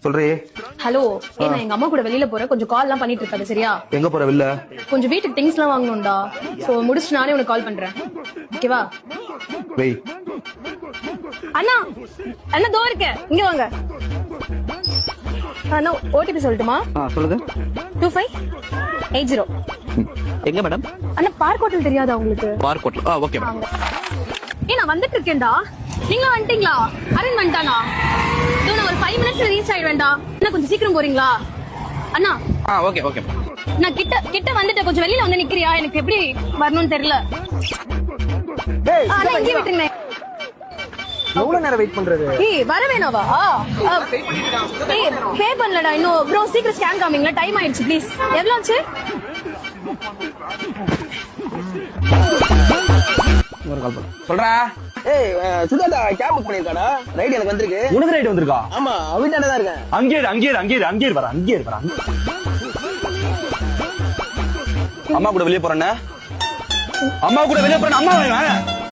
சொல்றே. ஹலோ, நான் எங்க அம்மா கூட வெளியில போறேன், கொஞ்சம் கால் எல்லாம் பண்ணிட்டு இருக்காது சரியா? எங்க போற வெளில? கொஞ்சம் வீட்டுக்கு திங்ஸ் எல்லாம் வாங்கணும்டா. சோ முடிச்சு நானே உனக்கு கால் பண்றேன். ஓகேவா? வெய். அண்ணா அண்ணா தோ இருக்கேன், இங்க வாங்க. அண்ணா ஓடிபி சொல்லட்டுமா? சொல்லுங்க. 2580. எங்க மேடம்? அண்ணா பார்க் ஹோட்டல் தெரியாதா உங்களுக்கு? Park hotel. Okay madam. நான் வந்துட்டு இருக்கேன்டா. நீங்க வந்துட்டீங்களா? அரேஞ்ச் பண்ணிட்டானா? நான் ஒரு 5 மினிட்ஸ்ல ரீச் ஆயிடுவேன்டா. அண்ணா கொஞ்சம் சீக்கிரம் போறீங்களா? அண்ணா ஓகே ஓகே. நான் கிட்ட வந்துட்டு கொஞ்சம் வெளியில வந்து நிக்கிறியா? எனக்கு எப்படி வரணும்னு தெரியல. அண்ணா இங்கே விட்டுருங்க. எவ்வளவு நேரம் வெயிட் பண்றது? வர வேணாவா? பே பண்ணலடா இன்னும். ப்ரோ சீக்கிரம் ஸ்கேன் காமிங்களா, டைம் ஆயிடுச்சு ப்ளீஸ். எவ்வளவு ஆச்சு? சொல்றா. சுஜாதா கேப் புக் பண்ணிருக்காடா. ரைட் எனக்கு வந்திருக்கு. உனக்கு ரைட் வந்திருக்கா? ஆமா, வீட்டாண்ட தான் இருக்கேன். அங்கே வர. அம்மா கூட வெளியே போறேன். அம்மா